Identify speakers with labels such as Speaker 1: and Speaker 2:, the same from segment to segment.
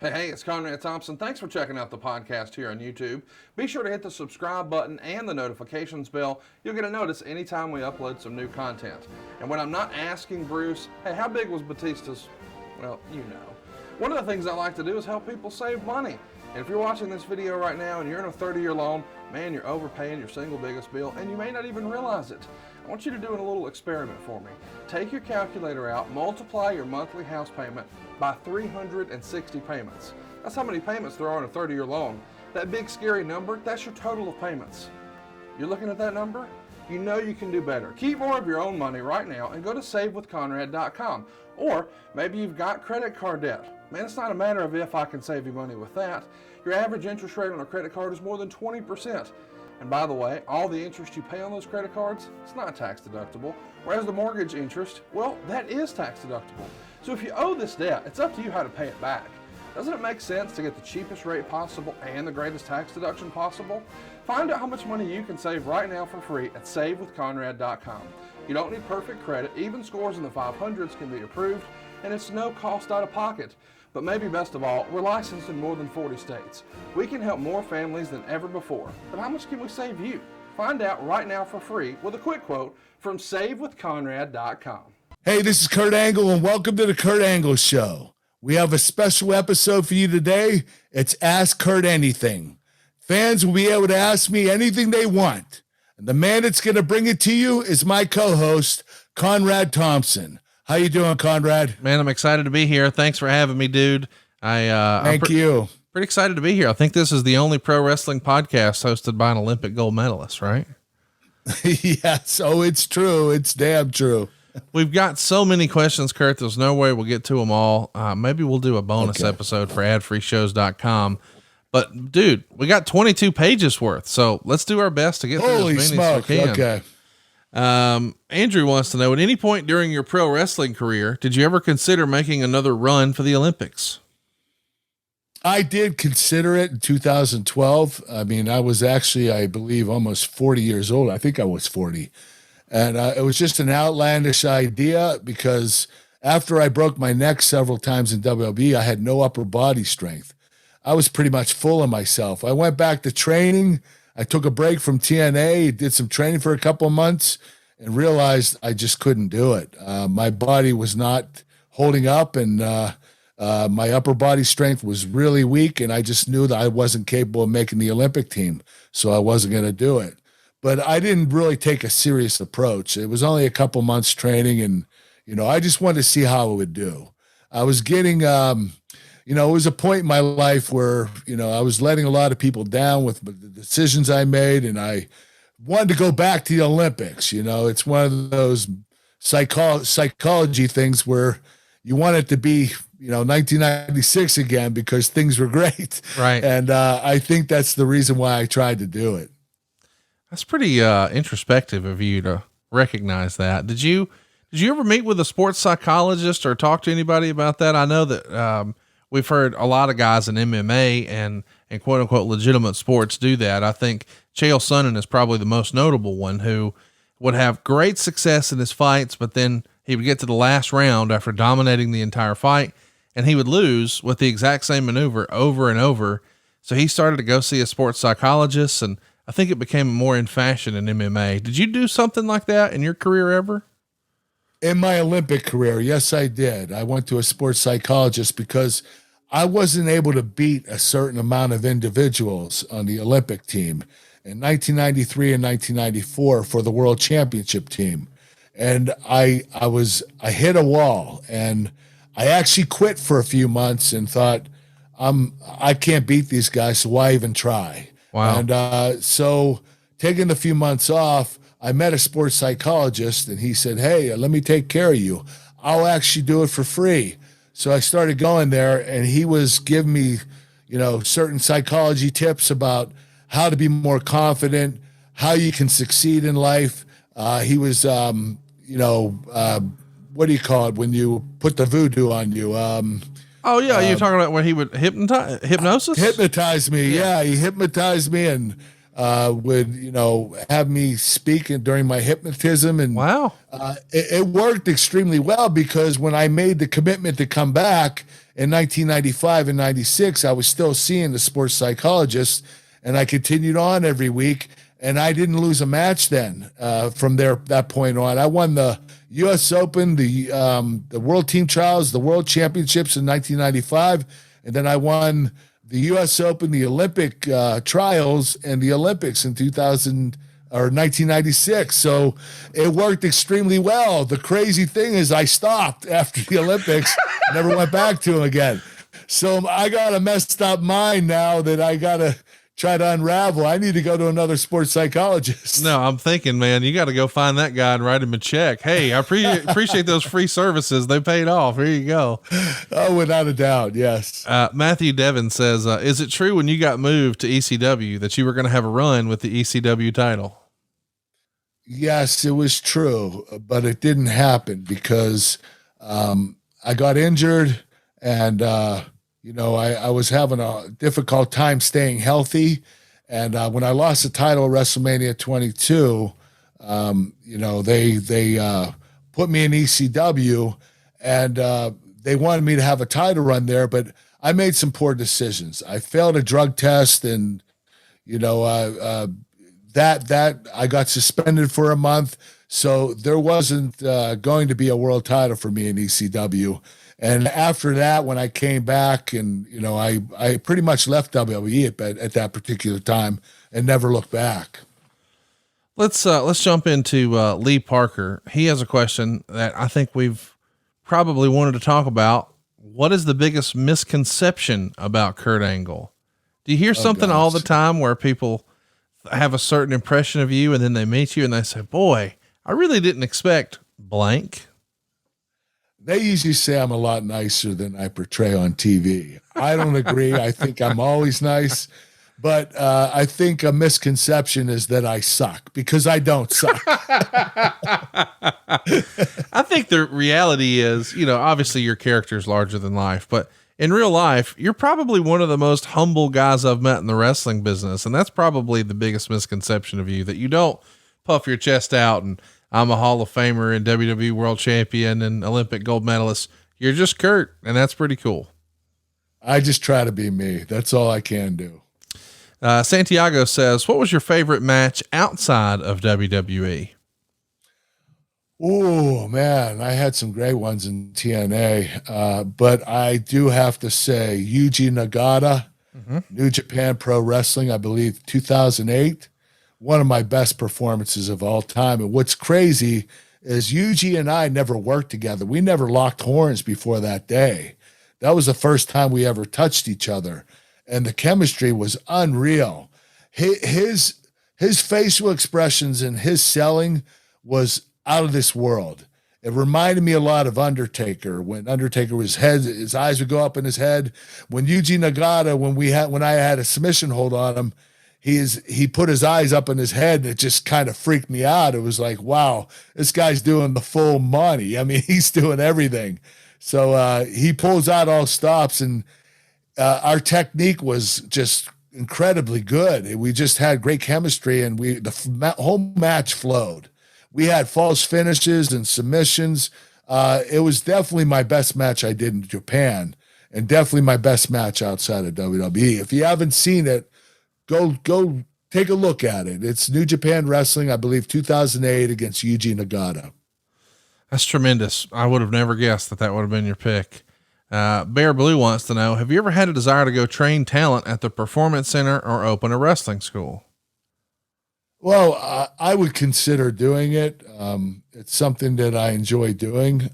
Speaker 1: Hey, it's Conrad Thompson. Thanks for checking out the podcast here on YouTube. Be sure to hit the subscribe button and the notifications bell. You'll get a notice anytime we upload some new content. And when I'm not asking Bruce, hey, how big was Batista's? Well, you know. One of the things I like to do is help people save money. And if you're watching this video right now and you're in a 30-year loan, man, you're overpaying your single biggest bill and you may not even realize it. I want you to do a little experiment for me. Take your calculator out, multiply your monthly house payment by 360 payments. That's how many payments there are on a 30-year loan. That big scary number, that's your total of payments. You're looking at that number? You know you can do better. Keep more of your own money right now and go to savewithconrad.com. Or maybe you've got credit card debt. Man, it's not a matter of if I can save you money with that. Your average interest rate on a credit card is more than 20%. And by the way, all the interest you pay on those credit cards, it's not tax deductible. Whereas the mortgage interest, well, that is tax deductible. So if you owe this debt, it's up to you how to pay it back. Doesn't it make sense to get the cheapest rate possible and the greatest tax deduction possible? Find out how much money you can save right now for free at savewithconrad.com. You don't need perfect credit. Even scores in the 500s can be approved, and it's no cost out of pocket. But maybe best of all, we're licensed in more than 40 states. We can help more families than ever before. But how much can we save you? Find out right now for free with a quick quote from savewithconrad.com.
Speaker 2: Hey, this is Kurt Angle, and welcome to the Kurt Angle Show. We have a special episode for you today. It's Ask Kurt Anything. Fans will be able to ask me anything they want. And the man that's going to bring it to you is my co-host, Conrad Thompson. How you doing, Conrad?
Speaker 3: Man, I'm excited to be here. Thanks for having me, dude.
Speaker 2: Thank you.
Speaker 3: Pretty excited to be here. I think this is the only pro wrestling podcast hosted by an Olympic gold medalist, right?
Speaker 2: Yes. Oh, it's true. It's damn true.
Speaker 3: We've got so many questions, Kurt. There's no way we'll get to them all. Maybe we'll do a bonus episode for adfreeshows.com. But dude, we got 22 pages worth. So let's do our best to get through as many as we can.
Speaker 2: Okay.
Speaker 3: Andrew wants to know, at any point during your pro wrestling career, did you ever consider making another run for the Olympics?
Speaker 2: I did consider it in 2012. I mean, I was actually, I believe, almost 40 years old. I think I was 40. And it was just an outlandish idea because after I broke my neck several times in WWE, I had no upper body strength. I was pretty much full of myself. I went back to training. I took a break from TNA, did some training for a couple of months, and realized I just couldn't do it. My body was not holding up, and my upper body strength was really weak, and I just knew that I wasn't capable of making the Olympic team, so I wasn't going to do it. But I didn't really take a serious approach. It was only a couple months training, and I just wanted to see how it would do. I was getting, it was a point in my life where, I was letting a lot of people down with the decisions I made, and I wanted to go back to the Olympics. It's one of those psychology things where you want it to be, 1996 again because things were great.
Speaker 3: Right.
Speaker 2: And I think that's the reason why I tried to do it.
Speaker 3: That's pretty introspective of you to recognize that. Did you ever meet with a sports psychologist or talk to anybody about that? I know that we've heard a lot of guys in MMA and quote unquote legitimate sports do that. I think Chael Sonnen is probably the most notable one, who would have great success in his fights, but then he would get to the last round after dominating the entire fight and he would lose with the exact same maneuver over and over. So he started to go see a sports psychologist, and I think it became more in fashion in MMA. Did you do something like that in your career ever?
Speaker 2: In my Olympic career, yes, I did. I went to a sports psychologist because I wasn't able to beat a certain amount of individuals on the Olympic team in 1993 and 1994 for the world championship team. And I hit a wall, and I actually quit for a few months and thought, I can't beat these guys, so why even try?
Speaker 3: Wow.
Speaker 2: And so taking a few months off, I met a sports psychologist, and he said, hey, let me take care of you. I'll actually do it for free. So I started going there, and he was giving me, certain psychology tips about how to be more confident, how you can succeed in life. He was, what do you call it when you put the voodoo on you?
Speaker 3: Oh yeah. You're talking about when he would hypnosis?
Speaker 2: Hypnotize me. Yeah. He hypnotized me and would, have me speak during my hypnotism. And
Speaker 3: wow.
Speaker 2: It worked extremely well because when I made the commitment to come back in 1995 and 96, I was still seeing the sports psychologist, and I continued on every week. And I didn't lose a match then. From that point on, I won the U.S. Open, the World Team Trials, the World Championships in 1995, and then I won the U.S. Open, the Olympic Trials, and the Olympics in 1996. So it worked extremely well. The crazy thing is, I stopped after the Olympics, never went back to them again. So I got a messed up mind now that I gotta try to unravel. I need to go to another sports psychologist.
Speaker 3: No, I'm thinking, man, you got to go find that guy and write him a check. Hey, I appreciate those free services. They paid off. Here you go.
Speaker 2: Oh, without a doubt. Yes.
Speaker 3: Matthew Devon says, is it true when you got moved to ECW that you were going to have a run with the ECW title?
Speaker 2: Yes, it was true, but it didn't happen because I got injured, and I was having a difficult time staying healthy. And when I lost the title at WrestleMania 22, they put me in ECW, and they wanted me to have a title run there, but I made some poor decisions. I failed a drug test, and that I got suspended for a month. So there wasn't going to be a world title for me in ECW. And after that, when I came back, and I pretty much left WWE at that particular time and never looked back.
Speaker 3: Let's jump into Lee Parker. He has a question that I think we've probably wanted to talk about. What is the biggest misconception about Kurt Angle? Do you hear something all the time where people have a certain impression of you, and then they meet you and they say, "Boy, I really didn't expect blank"?
Speaker 2: They usually say I'm a lot nicer than I portray on TV. I don't agree. I think I'm always nice, but I think a misconception is that I suck, because I don't suck.
Speaker 3: I think the reality is, obviously your character is larger than life, but in real life, you're probably one of the most humble guys I've met in the wrestling business. And that's probably the biggest misconception of you, that you don't puff your chest out and I'm a Hall of Famer and WWE World Champion and Olympic gold medalist. You're just Kurt, and that's pretty cool.
Speaker 2: I just try to be me. That's all I can do.
Speaker 3: Santiago says, what was your favorite match outside of WWE?
Speaker 2: Oh man, I had some great ones in TNA. But I do have to say Yuji Nagata, New Japan Pro Wrestling, I believe 2008. One of my best performances of all time. And what's crazy is Yuji and I never worked together. We never locked horns before that day. That was the first time we ever touched each other. And the chemistry was unreal. His facial expressions and his selling was out of this world. It reminded me a lot of Undertaker. When Undertaker was his eyes would go up in his head. When Yuji Nagata, when I had a submission hold on him, he put his eyes up in his head, and it just kind of freaked me out. It was like, wow, this guy's doing the full money. I mean, he's doing everything. So he pulls out all stops, and our technique was just incredibly good. We just had great chemistry, and the whole match flowed. We had false finishes and submissions. It was definitely my best match I did in Japan, and definitely my best match outside of WWE. If you haven't seen it, Go take a look at it. It's New Japan Wrestling, I believe 2008, against Yuji Nagata.
Speaker 3: That's tremendous. I would have never guessed that would have been your pick. Bear Blue wants to know, have you ever had a desire to go train talent at the Performance Center or open a wrestling school?
Speaker 2: Well, I would consider doing it. It's something that I enjoy doing.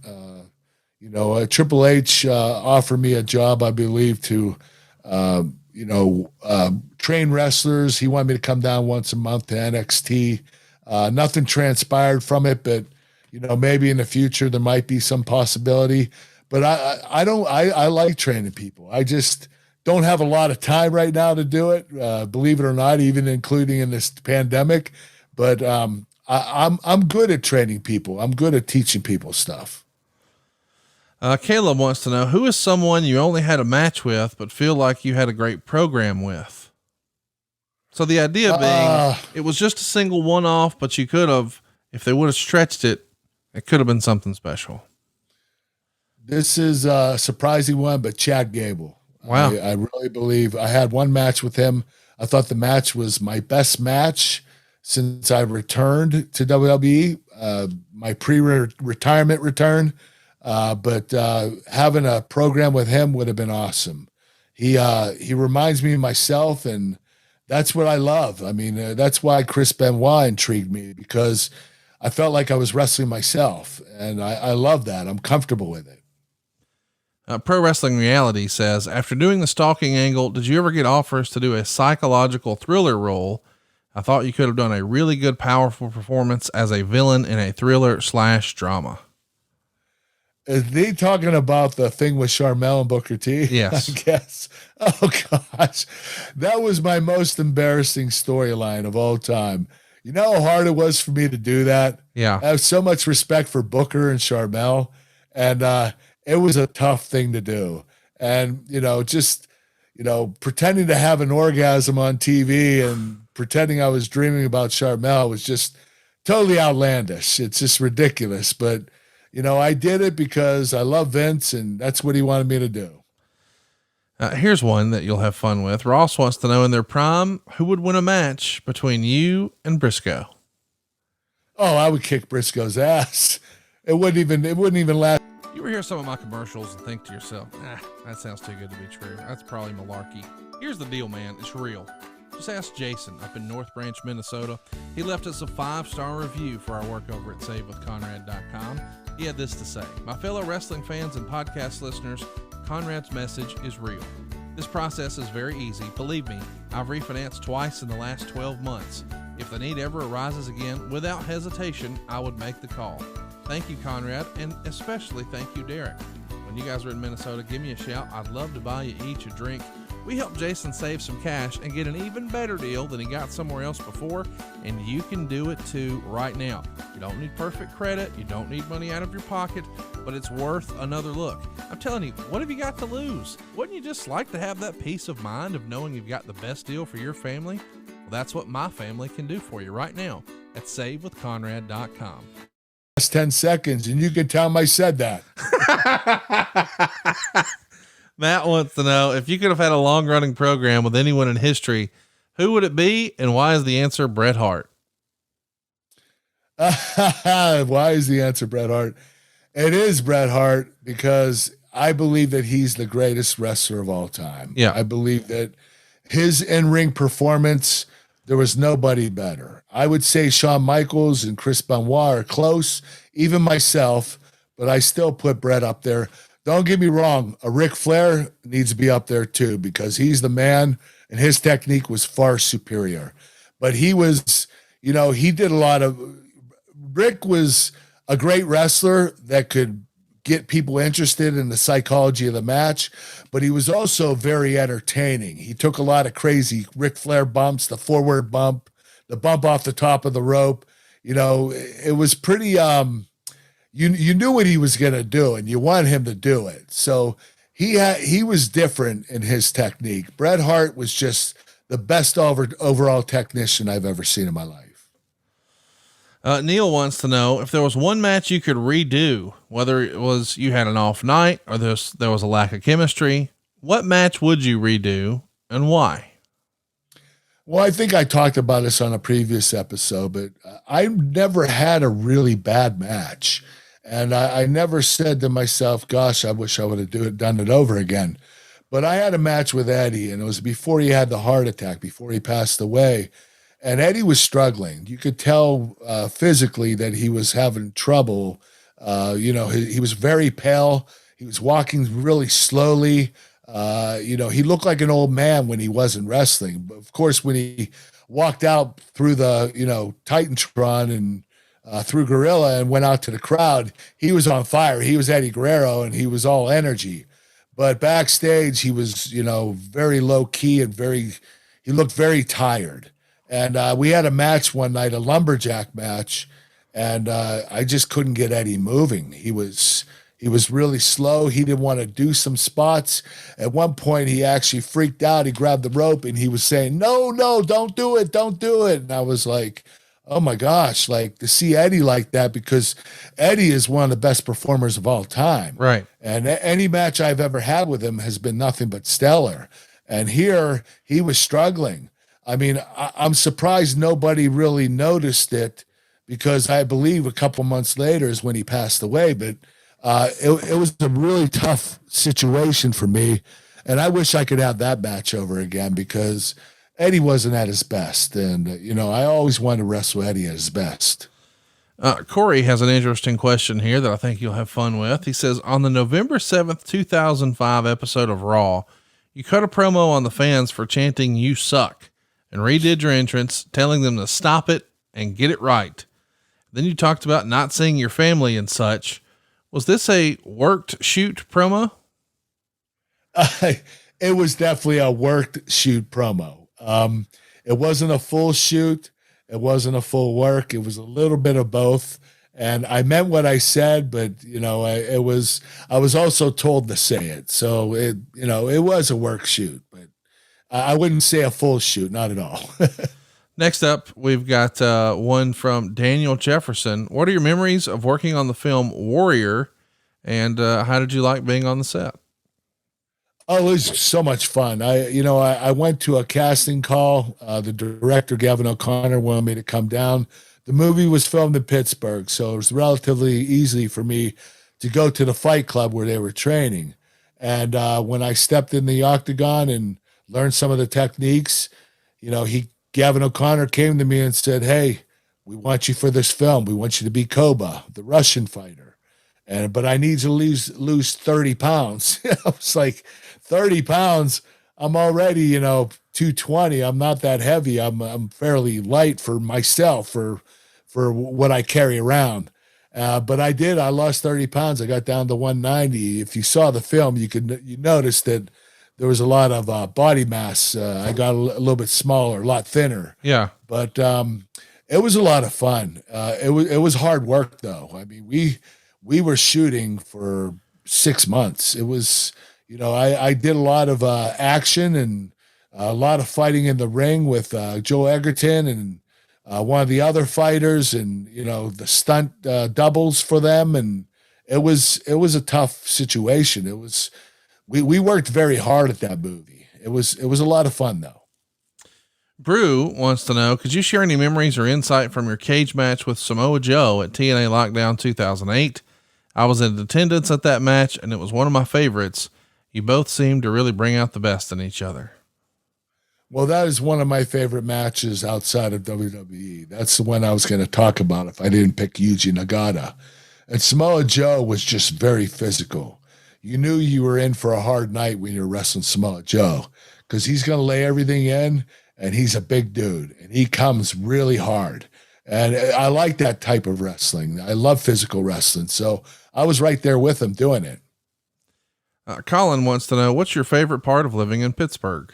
Speaker 2: Triple H offered me a job, I believe, to train wrestlers. He wanted me to come down once a month to NXT. Nothing transpired from it, but maybe in the future there might be some possibility. But I like training people. I just don't have a lot of time right now to do it. Believe it or not, even including in this pandemic. But I'm good at training people. I'm good at teaching people stuff.
Speaker 3: Caleb wants to know, who is someone you only had a match with, but feel like you had a great program with? So the idea being, it was just a single one-off, but you could have, if they would have stretched it, it could have been something special.
Speaker 2: This is a surprising one, but Chad Gable.
Speaker 3: Wow.
Speaker 2: I really believe I had one match with him. I thought the match was my best match since I returned to WWE, my pre-retirement return. But having a program with him would have been awesome. He reminds me of myself, and that's what I love. I mean, that's why Chris Benoit intrigued me, because I felt like I was wrestling myself, and I love that. I'm comfortable with it.
Speaker 3: Pro Wrestling Reality says, after doing the stalking angle, did you ever get offers to do a psychological thriller role? I thought you could have done a really good, powerful performance as a villain in a thriller / drama.
Speaker 2: Is they talking about the thing with Sharmell and Booker T?
Speaker 3: Yes.
Speaker 2: I guess. Oh gosh. That was my most embarrassing storyline of all time. You know how hard it was for me to do that?
Speaker 3: Yeah.
Speaker 2: I have so much respect for Booker and Sharmell, and it was a tough thing to do. And, just, pretending to have an orgasm on TV and pretending I was dreaming about Sharmell was just totally outlandish. It's just ridiculous. But, I did it because I love Vince, and that's what he wanted me to do.
Speaker 3: Here's one that you'll have fun with. Ross wants to know, in their prime, who would win a match between you and Briscoe?
Speaker 2: Oh, I would kick Briscoe's ass. It wouldn't even last.
Speaker 3: You ever hear some of my commercials and think to yourself, that sounds too good to be true. That's probably malarkey. Here's the deal, man. It's real. Just ask Jason up in North Branch, Minnesota. He left us a 5-star review for our work over at SaveWithConrad.com. He had this to say: my fellow wrestling fans and podcast listeners, Conrad's message is real. This process is very easy. Believe me, I've refinanced twice in the last 12 months. If the need ever arises again, without hesitation, I would make the call. Thank you, Conrad, and especially thank you, Derek. When you guys are in Minnesota, give me a shout. I'd love to buy you each a drink. We helped Jason save some cash and get an even better deal than he got somewhere else before, and you can do it too right now. You don't need perfect credit. You don't need money out of your pocket, but it's worth another look. I'm telling you, what have you got to lose? Wouldn't you just like to have that peace of mind of knowing you've got the best deal for your family? Well, that's what my family can do for you right now at SaveWithConrad.com.
Speaker 2: Last 10 seconds, and you can tell him I said that.
Speaker 3: Matt wants to know, if you could have had a long-running program with anyone in history, who would it be, and why is the answer Bret Hart?
Speaker 2: Why is the answer Bret Hart? It is Bret Hart because I believe that he's the greatest wrestler of all time.
Speaker 3: Yeah.
Speaker 2: I believe that his in-ring performance, there was nobody better. I would say Shawn Michaels and Chris Benoit are close, even myself, but I still put Bret up there. Don't get me wrong, a Ric Flair needs to be up there too, because he's the man and his technique was far superior. But he was, he did a lot of, Rick was a great wrestler that could get people interested in the psychology of the match, but he was also very entertaining. He took a lot of crazy Ric Flair bumps, the forward bump, the bump off the top of the rope. It was pretty, you knew what he was going to do and you wanted him to do it. So he was different in his technique. Bret Hart was just the best overall technician I've ever seen in my life.
Speaker 3: Neil wants to know, if there was one match you could redo, whether it was you had an off night or there was a lack of chemistry, what match would you redo and why?
Speaker 2: Well, I think I talked about this on a previous episode, but I never had a really bad match. And I never said to myself, gosh, I wish I would have done it over again. But I had a match with Eddie, and it was before he had the heart attack, before he passed away. And Eddie was struggling. You could tell physically that he was having trouble. He was very pale. He was walking really slowly. He looked like an old man when he wasn't wrestling. But of course, when he walked out through the, Titantron and through Gorilla and went out to the crowd, he was on fire. He was Eddie Guerrero and he was all energy. But backstage, he was, very low key and he looked very tired. And we had a match one night, a lumberjack match, and I just couldn't get Eddie moving. He was really slow. He didn't want to do some spots. At one point, he actually freaked out. He grabbed the rope and he was saying, no, don't do it. Don't do it. And I was like, oh my gosh, like to see Eddie like that, because Eddie is one of the best performers of all time.
Speaker 3: Right.
Speaker 2: And any match I've ever had with him has been nothing but stellar. And here he was struggling. I mean, I'm surprised nobody really noticed it, because I believe a couple months later is when he passed away. But it was a really tough situation for me. And I wish I could have that match over again, because Eddie wasn't at his best. And, I always wanted to wrestle Eddie at his best.
Speaker 3: Corey has an interesting question here that I think you'll have fun with. He says, on the November 7th, 2005 episode of Raw, you cut a promo on the fans for chanting "You suck" and redid your entrance, telling them to stop it and get it right. Then you talked about not seeing your family and such. Was this a worked shoot promo?
Speaker 2: It was definitely a worked shoot promo. It wasn't a full shoot. It wasn't a full work. It was a little bit of both. And I meant what I said, but I was also told to say it. So it was a work shoot, but I wouldn't say a full shoot, not at all.
Speaker 3: Next up, we've got one from Daniel Jefferson. What are your memories of working on the film Warrior, and how did you like being on the set?
Speaker 2: Oh, it was so much fun. I went to a casting call. The director, Gavin O'Connor, wanted me to come down. The movie was filmed in Pittsburgh, so it was relatively easy for me to go to the fight club where they were training. And when I stepped in the octagon and learned some of the techniques, Gavin O'Connor came to me and said, "Hey, we want you for this film. We want you to be Koba, the Russian fighter. But I need to lose 30 pounds." I was like, 30 pounds? I'm already, 220. I'm not that heavy. I'm fairly light for myself, for what I carry around. But I did. I lost 30 pounds. I got down to 190. If you saw the film, you notice that there was a lot of body mass. I got a little bit smaller, a lot thinner.
Speaker 3: Yeah.
Speaker 2: But it was a lot of fun. It was hard work, though. I mean, we were shooting for 6 months. It was, I did a lot of action and a lot of fighting in the ring with Joe Egerton and one of the other fighters, and the stunt doubles for them. And it was a tough situation. It was, we worked very hard at that movie. It was a lot of fun, though.
Speaker 3: Brew wants to know, could you share any memories or insight from your cage match with Samoa Joe at TNA Lockdown 2008? I was in attendance at that match, and it was one of my favorites. You both seemed to really bring out the best in each other.
Speaker 2: Well, that is one of my favorite matches outside of WWE. That's the one I was going to talk about if I didn't pick Yuji Nagata. And Samoa Joe was just very physical. You knew you were in for a hard night when you're wrestling Samoa Joe, because he's going to lay everything in, and he's a big dude, and he comes really hard. And I like that type of wrestling. I love physical wrestling. So I was right there with him doing it.
Speaker 3: Colin wants to know, what's your favorite part of living in Pittsburgh?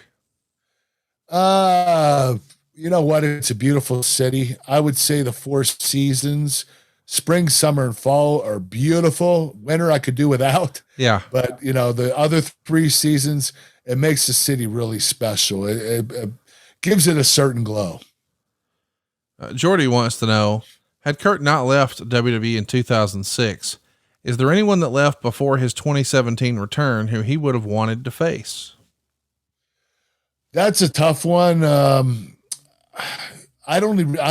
Speaker 2: You know what? It's a beautiful city. I would say the 4 seasons, spring, summer, and fall, are beautiful. Winter I could do without.
Speaker 3: Yeah.
Speaker 2: But the other 3 seasons, it makes the city really special. It gives it a certain glow.
Speaker 3: Jordy wants to know, had Kurt not left WWE in 2006, is there anyone that left before his 2017 return who he would have wanted to face?
Speaker 2: That's a tough one. I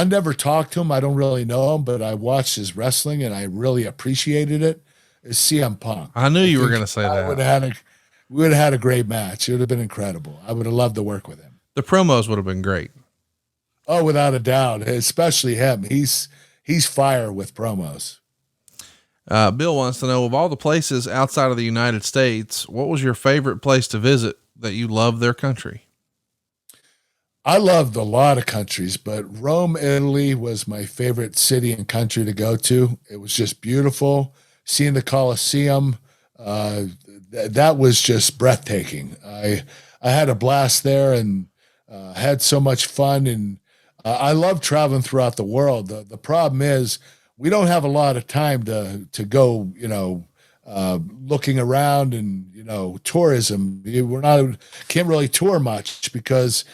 Speaker 2: never talked to him. I don't really know him, but I watched his wrestling and I really appreciated it. It's CM Punk.
Speaker 3: I knew you were going to say that.
Speaker 2: We would have had a great match. It would have been incredible. I would have loved to work with him.
Speaker 3: The promos would have been great.
Speaker 2: Oh, without a doubt, especially him. He's fire with promos.
Speaker 3: Bill wants to know, of all the places outside of the United States, what was your favorite place to visit that you love their country?
Speaker 2: I loved a lot of countries, but Rome, Italy was my favorite city and country to go to. It was just beautiful. Seeing the Colosseum, that was just breathtaking. I had a blast there and had so much fun. And I love traveling throughout the world. The problem is we don't have a lot of time to go, looking around and, tourism. Can't really tour much because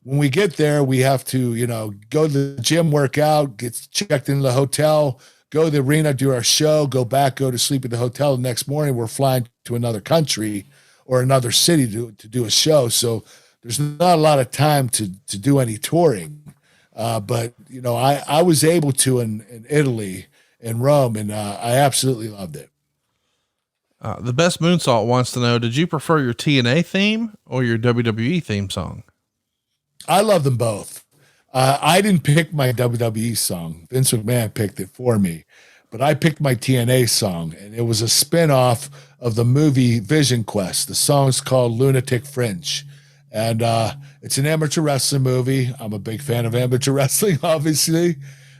Speaker 2: when we get there, we have to, go to the gym, work out, get checked into the hotel, go to the arena, do our show, go back, go to sleep at the hotel. The next morning, we're flying to another country or another city to do a show. So there's not a lot of time to do any touring. But I was able to in Italy, in Rome, and I absolutely loved it.
Speaker 3: The Best Moonsault wants to know, did you prefer your TNA theme or your WWE theme song?
Speaker 2: I love them both. I didn't pick my WWE song. Vince McMahon picked it for me, but I picked my TNA song, and it was a spinoff of the movie Vision Quest. The song's called Lunatic Fringe, and it's an amateur wrestling movie. I'm a big fan of amateur wrestling, obviously.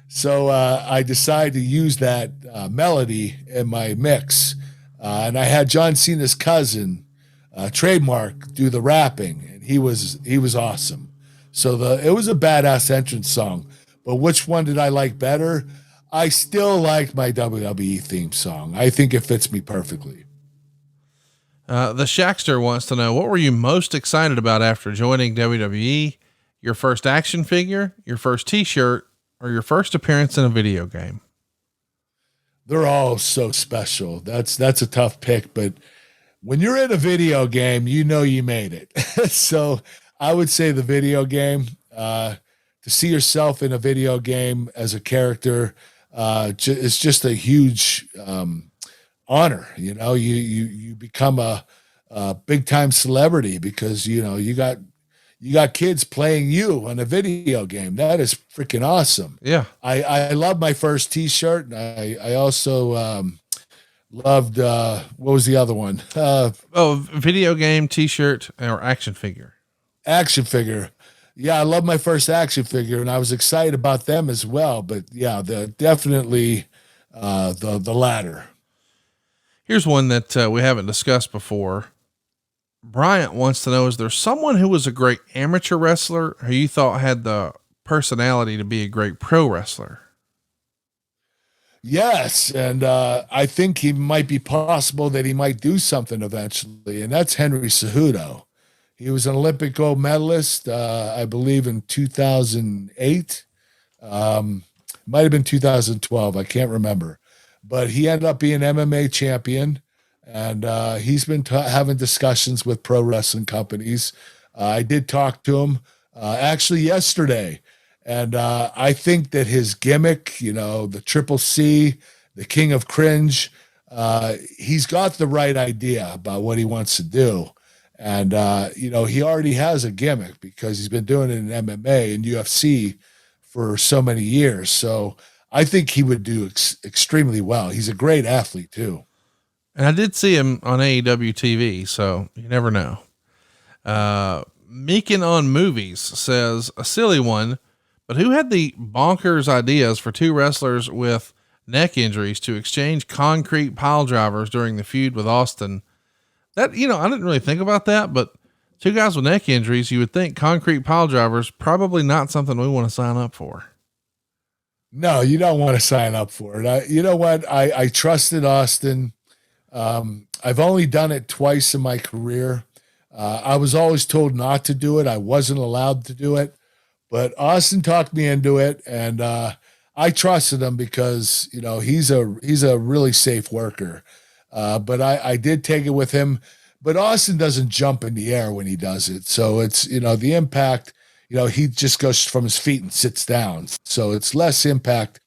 Speaker 2: So I decided to use that melody in my mix. And I had John Cena's cousin, Trademark, do the rapping, and he was awesome. So it was a badass entrance song. But which one did I like better? I still like my WWE theme song. I think it fits me perfectly.
Speaker 3: The Shackster wants to know, what were you most excited about after joining WWE? Your first action figure, your first t-shirt, or your first appearance in a video game?
Speaker 2: They're all so special. That's a tough pick, but when you're in a video game, you made it. So I would say the video game, to see yourself in a video game as a character, it's just a huge honor. You become a big time celebrity because you got kids playing you on a video game. That is freaking awesome.
Speaker 3: Yeah.
Speaker 2: I love my first t-shirt. I also loved what was the other one?
Speaker 3: Video game, t-shirt, or action figure.
Speaker 2: Action figure. Yeah, I love my first action figure, and I was excited about them as well. But yeah, definitely the latter.
Speaker 3: Here's one that we haven't discussed before. Bryant wants to know, is there someone who was a great amateur wrestler who you thought had the personality to be a great pro wrestler?
Speaker 2: Yes. And I think he might be possible that he might do something eventually. And that's Henry Cejudo. He was an Olympic gold medalist, I believe in 2008. Might have been 2012. I can't remember, but he ended up being MMA champion. And he's been having discussions with pro wrestling companies. I did talk to him actually yesterday. And I think that his gimmick, the Triple C, the King of Cringe, he's got the right idea about what he wants to do. And, he already has a gimmick because he's been doing it in MMA and UFC for so many years. So I think he would do extremely well. He's a great athlete too.
Speaker 3: And I did see him on AEW TV, so you never know. Meekin on Movies says, a silly one, but who had the bonkers ideas for two wrestlers with neck injuries to exchange concrete pile drivers during the feud with Austin? That, I didn't really think about that, but two guys with neck injuries, you would think concrete pile drivers, probably not something we want to sign up for.
Speaker 2: No, you don't want to sign up for it. You know what? I trusted Austin. I've only done it twice in my career. I was always told not to do it. I wasn't allowed to do it, but Austin talked me into it, and I trusted him because he's a really safe worker. But I did take it with him. But Austin doesn't jump in the air when he does it, so it's the impact. He just goes from his feet and sits down, so it's less impact.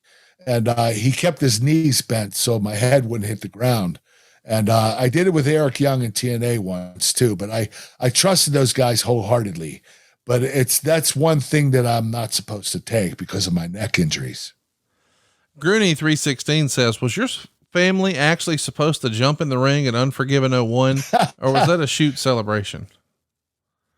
Speaker 2: And he kept his knees bent so my head wouldn't hit the ground. And I did it with Eric Young and TNA once too, but I trusted those guys wholeheartedly. But that's one thing that I'm not supposed to take because of my neck injuries.
Speaker 3: Grooney 316 says, was your family actually supposed to jump in the ring at Unforgiven 01, or was that a shoot celebration?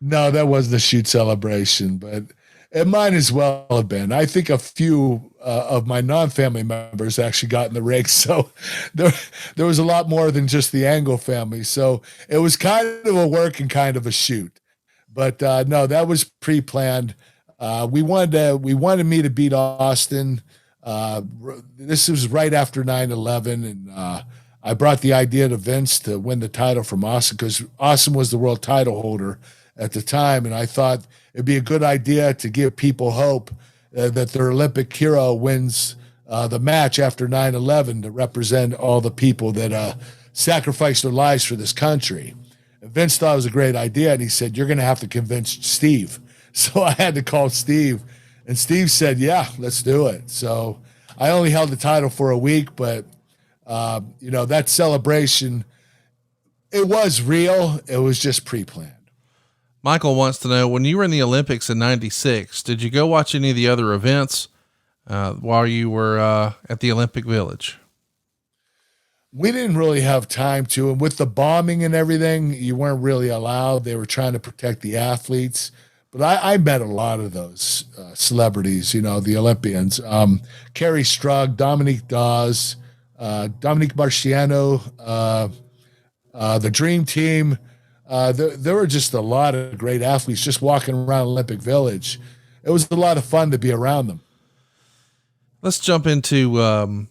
Speaker 2: No, that wasn't a shoot celebration, but it might as well have been. I think a few of my non-family members actually got in the ring. So there was a lot more than just the Angle family. So it was kind of a work and kind of a shoot, but no, that was pre-planned. We wanted me to beat Austin. This was right after 9/11. And I brought the idea to Vince to win the title from Austin because Austin was the world title holder at the time. And I thought it'd be a good idea to give people hope that their Olympic hero wins the match after 9/11 to represent all the people that sacrificed their lives for this country. And Vince thought it was a great idea, and he said, "You're going to have to convince Steve." So I had to call Steve, and Steve said, "Yeah, let's do it." So I only held the title for a week, but that celebration, it was real. It was just pre-planned.
Speaker 3: Michael wants to know, when you were in the Olympics in 96, did you go watch any of the other events while you were at the Olympic Village?
Speaker 2: We didn't really have time to, and with the bombing and everything, you weren't really allowed. They were trying to protect the athletes. But I met a lot of those celebrities, the Olympians. Kerry Strug, Dominique Dawes, Dominique Marciano, the Dream Team. There were just a lot of great athletes just walking around Olympic Village. It was a lot of fun to be around them.
Speaker 3: Let's jump into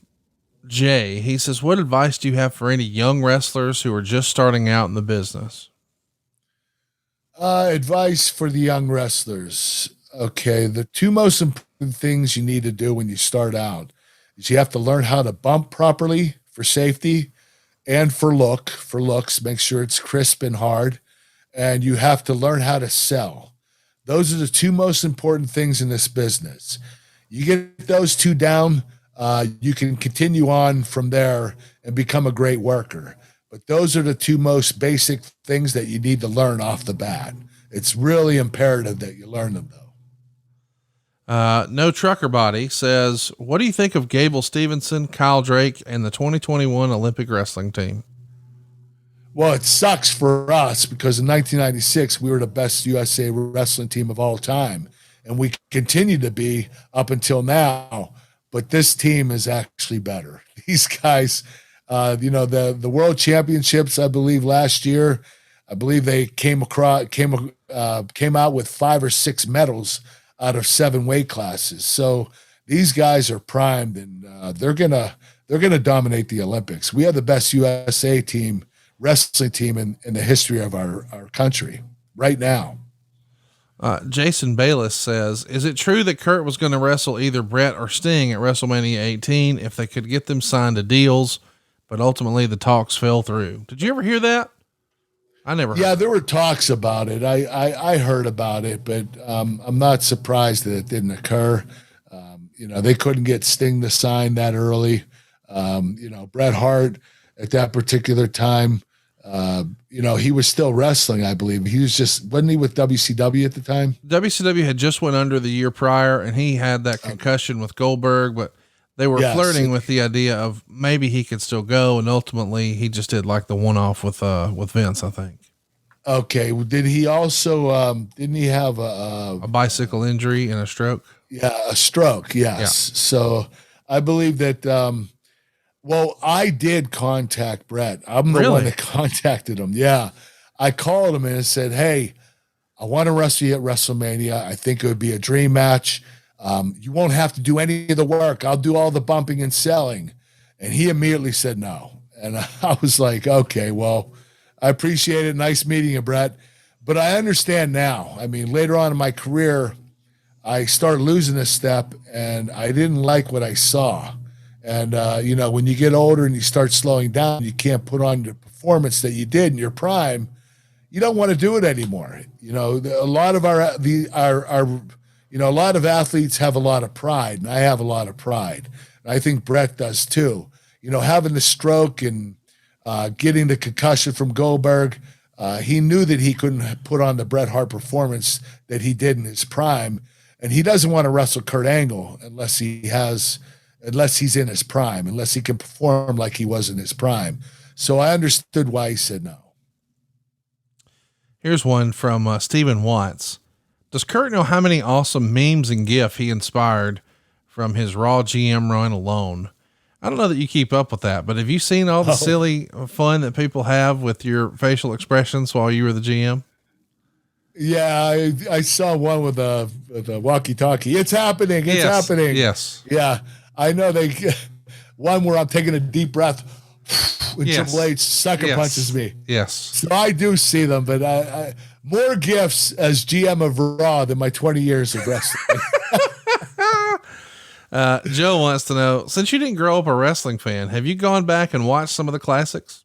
Speaker 3: Jay. He says, what advice do you have for any young wrestlers who are just starting out in the business?
Speaker 2: Advice for the young wrestlers. Okay. The two most important things you need to do when you start out is you have to learn how to bump properly for safety and for looks, make sure it's crisp and hard. And you have to learn how to sell. Those are the two most important things in this business. You get those two down, you can continue on from there and become a great worker. But those are the two most basic things that you need to learn off the bat. It's really imperative that you learn them, though.
Speaker 3: No Trucker Body says, what do you think of Gable Stevenson, Kyle Drake, and the 2021 Olympic wrestling team?
Speaker 2: Well, it sucks for us because in 1996, we were the best USA wrestling team of all time. And we continue to be up until now. But this team is actually better. These guys... the world championships, I believe last year, I believe they came out with 5 or 6 medals out of 7 weight classes. So these guys are primed, and they're gonna dominate the Olympics. We have the best USA wrestling team in the history of our country right now.
Speaker 3: Jason Bayless says, is it true that Kurt was going to wrestle either Bret or Sting at WrestleMania 18 if they could get them signed to deals? But ultimately the talks fell through. Did you ever hear that? I never heard.
Speaker 2: Yeah, there were talks about it. I heard about it, but I'm not surprised that it didn't occur. They couldn't get Sting to sign that early. Bret Hart at that particular time, he was still wrestling, I believe. Wasn't he with WCW at the time?
Speaker 3: WCW had just went under the year prior, and he had that concussion with Goldberg, but they were flirting with the idea of maybe he could still go. And ultimately he just did like the one-off with Vince, I think.
Speaker 2: Okay. Well, did he also, didn't he have
Speaker 3: a bicycle injury and a stroke?
Speaker 2: Yeah. A stroke. Yes. Yeah. So I believe that, I did contact Bret. I'm the one that contacted him. Yeah. I called him and I said, hey, I want to wrestle you at WrestleMania. I think it would be a dream match. You won't have to do any of the work. I'll do all the bumping and selling. And he immediately said no. And I was like, okay, well, I appreciate it. Nice meeting you, Bret. But I understand now. I mean, later on in my career, I started losing a step and I didn't like what I saw. And, when you get older and you start slowing down, you can't put on the performance that you did in your prime. You don't want to do it anymore. A lot of a lot of athletes have a lot of pride, and I have a lot of pride. And I think Bret does too. Having the stroke and getting the concussion from Goldberg, he knew that he couldn't put on the Bret Hart performance that he did in his prime, and he doesn't want to wrestle Kurt Angle unless he's in his prime, unless he can perform like he was in his prime. So I understood why he said no.
Speaker 3: Here's one from Stephen Watts. Does Kurt know how many awesome memes and GIF he inspired from his Raw GM run alone? I don't know that you keep up with that, but have you seen all the silly fun that people have with your facial expressions while you were the GM?
Speaker 2: Yeah, I saw one with a walkie-talkie. It's happening. It's happening.
Speaker 3: Yes.
Speaker 2: Yeah, I know one where I'm taking a deep breath when Triple H sucker punches me.
Speaker 3: Yes.
Speaker 2: So I do see them, but more gifts as GM of Raw than my 20 years of wrestling.
Speaker 3: Joe wants to know, since you didn't grow up a wrestling fan, have you gone back and watched some of the classics?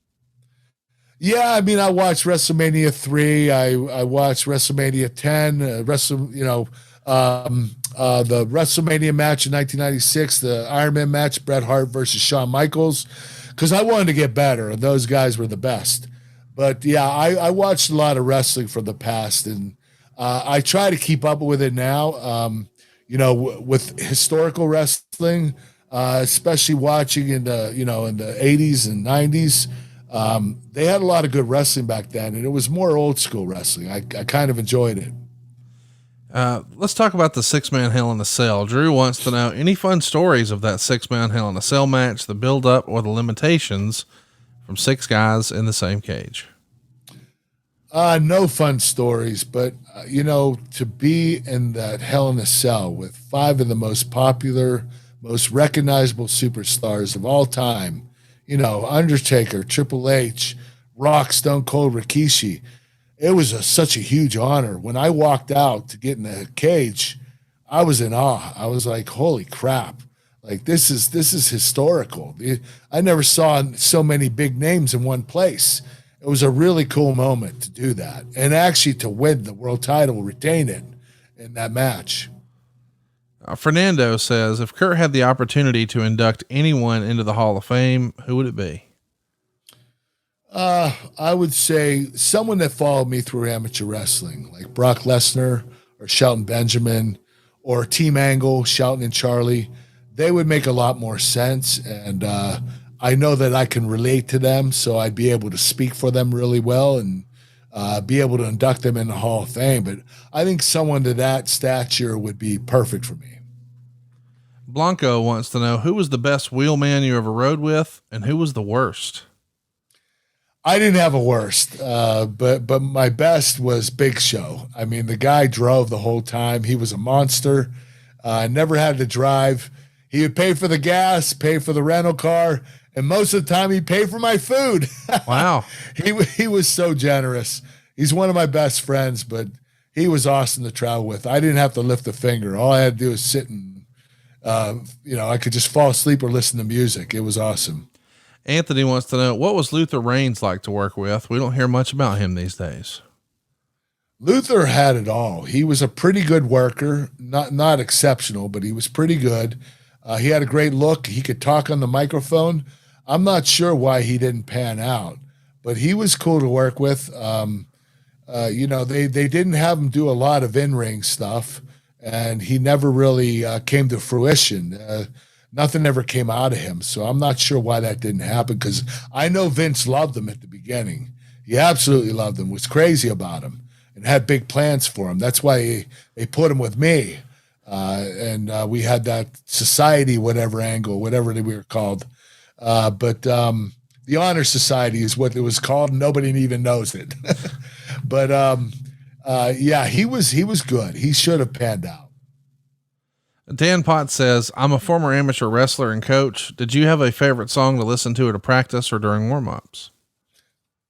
Speaker 2: Yeah, I mean, I watched WrestleMania 3. I watched WrestleMania 10. The WrestleMania match in 1996, the Iron Man match, Bret Hart versus Shawn Michaels, because I wanted to get better, and those guys were the best. But yeah, I watched a lot of wrestling from the past, and I try to keep up with it now. With historical wrestling, especially watching in the 80s and 90s. They had a lot of good wrestling back then, and it was more old school wrestling. I kind of enjoyed it.
Speaker 3: Let's talk about the 6-man Hell in a Cell. Drew wants to know any fun stories of that 6-man Hell in a Cell match, the build up or the limitations from 6 guys in the same cage.
Speaker 2: No fun stories, but to be in that Hell in a Cell with 5 of the most popular, most recognizable superstars of all time, Undertaker, Triple H, Rock, Stone Cold, Rikishi. It was such a huge honor. When I walked out to get in the cage, I was in awe. I was like, holy crap. Like this is historical. I never saw so many big names in one place. It was a really cool moment to do that. And actually to win the world title, retain it in that match.
Speaker 3: Fernando says, if Kurt had the opportunity to induct anyone into the Hall of Fame, who would it be?
Speaker 2: I would say someone that followed me through amateur wrestling, like Brock Lesnar or Shelton Benjamin or Team Angle, Shelton and Charlie. They would make a lot more sense. And I know that I can relate to them, so I'd be able to speak for them really well and be able to induct them in the Hall of Fame. But I think someone to that stature would be perfect for me.
Speaker 3: Blanco wants to know, who was the best wheelman you ever rode with and who was the worst?
Speaker 2: I didn't have a worst, but my best was Big Show. I mean, the guy drove the whole time. He was a monster. Never had to drive. He would pay for the gas, pay for the rental car, and most of the time he'd pay for my food.
Speaker 3: Wow.
Speaker 2: He was so generous. He's one of my best friends, but he was awesome to travel with. I didn't have to lift a finger. All I had to do was sit and, I could just fall asleep or listen to music. It was awesome.
Speaker 3: Anthony wants to know, what was Luther Reigns like to work with? We don't hear much about him these days.
Speaker 2: Luther had it all. He was a pretty good worker, not exceptional, but he was pretty good. He had a great look. He could talk on the microphone. I'm not sure why he didn't pan out, but he was cool to work with. They didn't have him do a lot of in-ring stuff, and he never really came to fruition. Nothing ever came out of him. So I'm not sure why that didn't happen, because I know Vince loved him at the beginning. He absolutely loved him, was crazy about him, and had big plans for him. That's why they put him with me. And we had that society, whatever we were called. But the Honor Society is what it was called. Nobody even knows it. But he was good. He should have panned out.
Speaker 3: Dan Potts says, I'm a former amateur wrestler and coach. Did you have a favorite song to listen to at a practice or during warm-ups?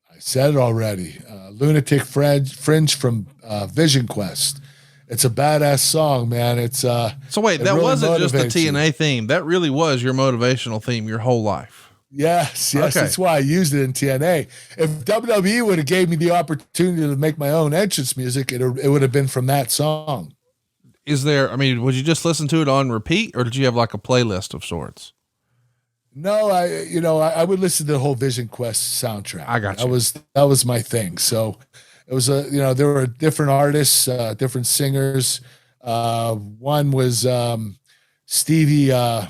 Speaker 2: I said it already. Lunatic Fringe from Vision Quest. It's a badass song, man. It's
Speaker 3: so wait, that really wasn't just the TNA theme. That really was your motivational theme your whole life.
Speaker 2: Yes.
Speaker 3: Okay.
Speaker 2: That's why I used it in TNA. If WWE would have gave me the opportunity to make my own entrance music, it would have been from that song.
Speaker 3: Would you just listen to it on repeat, or did you have like a playlist of sorts?
Speaker 2: No, I would listen to the whole Vision Quest soundtrack.
Speaker 3: I got you.
Speaker 2: That was my thing. So it was there were different artists, different singers. One was Stevie, I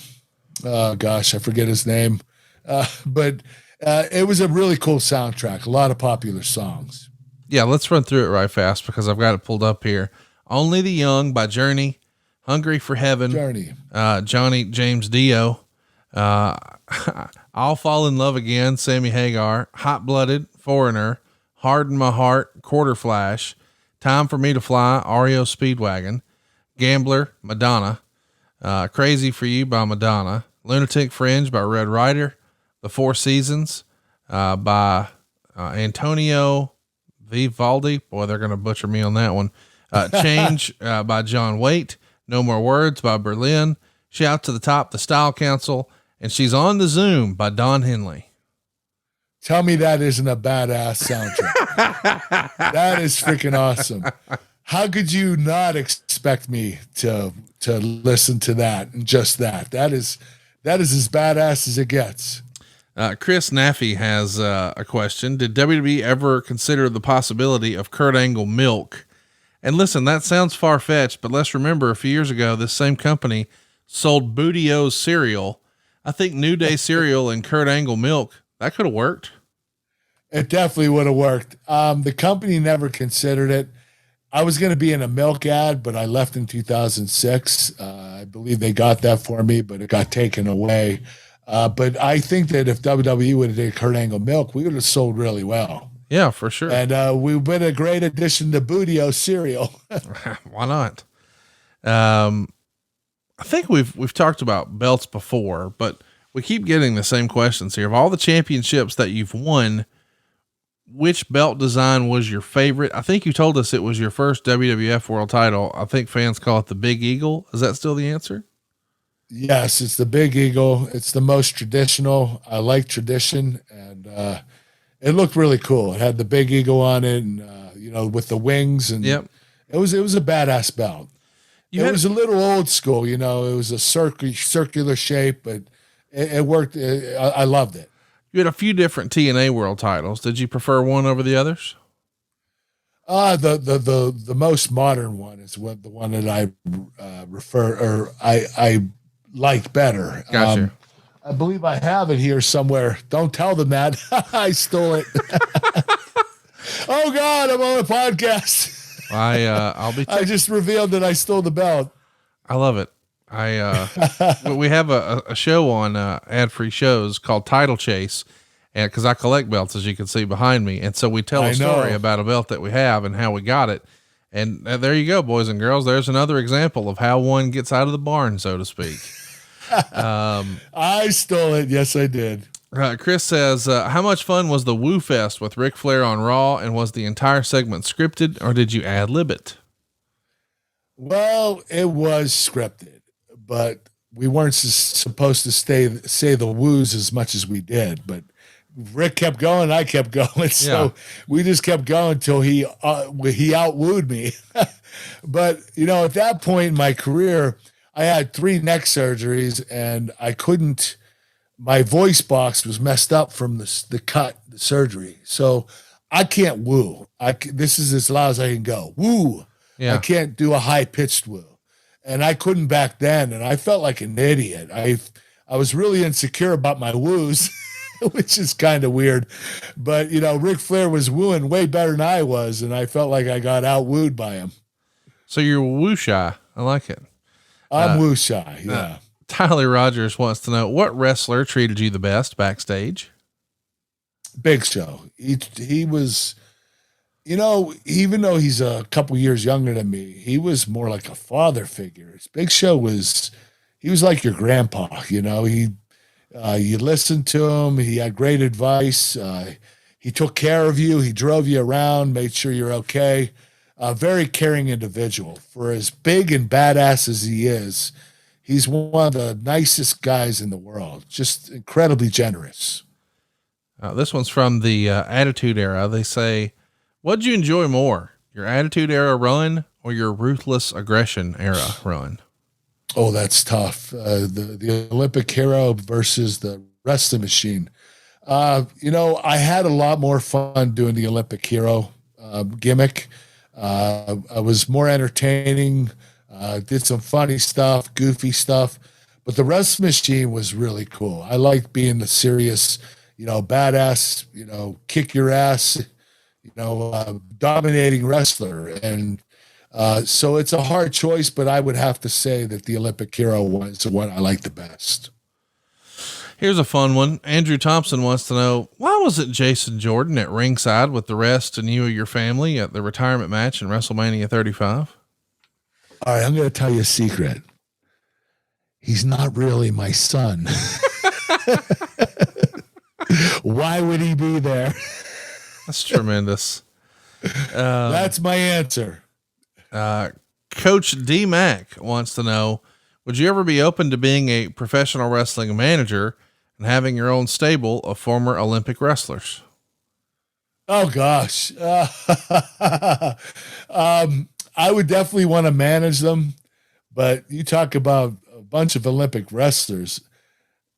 Speaker 2: forget his name. But it was a really cool soundtrack. A lot of popular songs.
Speaker 3: Yeah. Let's run through it right fast because I've got it pulled up here. Only the Young by Journey, Hungry for Heaven, Johnny James Dio, I'll Fall in Love Again, Sammy Hagar, Hot Blooded, Foreigner, Harden My Heart, Quarter Flash, Time for Me to Fly, REO Speedwagon, Gambler, Madonna, Crazy for You by Madonna, Lunatic Fringe by Red Ryder, The Four Seasons by Antonio Vivaldi. Boy, they're going to butcher me on that one. Change by John Waite. No More Words by Berlin. Shout to the Top, the Style Council. And She's on the Zoom by Don Henley.
Speaker 2: Tell me that isn't a badass soundtrack. That is freaking awesome. How could you not expect me to listen to that and just that? That is as badass as it gets.
Speaker 3: Chris Naffy has a question. Did WWE ever consider the possibility of Kurt Angle milk? And listen, that sounds far-fetched, but let's remember a few years ago, this same company sold Booty O's cereal. I think New Day cereal and Kurt Angle milk, that could have worked.
Speaker 2: It definitely would have worked. The company never considered it. I was going to be in a milk ad, but I left in 2006. I believe they got that for me, but it got taken away. But I think that if WWE would have did Kurt Angle milk, we would have sold really well.
Speaker 3: Yeah, for sure.
Speaker 2: And we've been a great addition to Booty-O cereal.
Speaker 3: Why not? I think we've talked about belts before, but we keep getting the same questions here. Of all the championships that you've won, which belt design was your favorite? I think you told us it was your first WWF world title. I think fans call it the Big Eagle. Is that still the answer?
Speaker 2: Yes, it's the Big Eagle. It's the most traditional. I like tradition, and it looked really cool. It had the Big Eagle on it, and with the wings, and
Speaker 3: yep.
Speaker 2: It was a badass belt. It was a little old school, It was a circular shape, but it worked. I loved it.
Speaker 3: You had a few different TNA world titles. Did you prefer one over the others?
Speaker 2: The most modern one is the one that I I liked better.
Speaker 3: Gotcha.
Speaker 2: I believe I have it here somewhere. Don't tell them that. I stole it. Oh God, I'm on a podcast. I just revealed that I stole the belt.
Speaker 3: I love it. We have a show on ad-free shows called Title Chase, and because I collect belts, as you can see behind me, and so we tell a story about a belt that we have and how we got it. And there you go, boys and girls. There's another example of how one gets out of the barn, so to speak.
Speaker 2: I stole it. Yes, I did.
Speaker 3: Chris says, how much fun was the Woo Fest with Ric Flair on Raw, and was the entire segment scripted, or did you ad-lib it?
Speaker 2: Well, it was scripted, but we weren't supposed to say the woos as much as we did. But Rick kept going, I kept going, so we just kept going till he out-wooed me. But at that point in my career, I had 3 neck surgeries, and I couldn't. My voice box was messed up from the surgery, so I can't woo. This is as loud as I can go. Woo. Yeah. I can't do a high-pitched woo. And I couldn't back then, and I felt like an idiot. I was really insecure about my woos, which is kind of weird. But, Ric Flair was wooing way better than I was, and I felt like I got out-wooed by him.
Speaker 3: So you're woo shy. I like it.
Speaker 2: I'm woo shy, yeah.
Speaker 3: Tyler Rogers wants to know, what wrestler treated you the best backstage?
Speaker 2: Big Show. He was... even though he's a couple years younger than me, he was more like a father figure. Big Show he was like your grandpa, you listened to him. He had great advice. He took care of you. He drove you around, made sure you're okay. A very caring individual. For as big and badass as he is, he's one of the nicest guys in the world. Just incredibly generous.
Speaker 3: This one's from the Attitude Era. They say, what'd you enjoy more, your Attitude Era run or your Ruthless Aggression Era run?
Speaker 2: Oh, that's tough. The Olympic Hero versus the Wrestling Machine. I had a lot more fun doing the Olympic Hero gimmick. I was more entertaining, did some funny stuff, goofy stuff, but the Wrestling Machine was really cool. I liked being the serious, badass, kick your ass, dominating wrestler. And so it's a hard choice, but I would have to say that the Olympic Hero was the one I like the best.
Speaker 3: Here's a fun one. Andrew Thompson wants to know, why wasn't Jason Jordan at ringside with the rest and you or your family at the retirement match in WrestleMania 35?
Speaker 2: All right, I'm going to tell you a secret. He's not really my son. Why would he be there?
Speaker 3: That's tremendous.
Speaker 2: That's my answer.
Speaker 3: Coach D Mac wants to know, would you ever be open to being a professional wrestling manager and having your own stable of former Olympic wrestlers?
Speaker 2: Oh gosh. I would definitely want to manage them, but you talk about a bunch of Olympic wrestlers.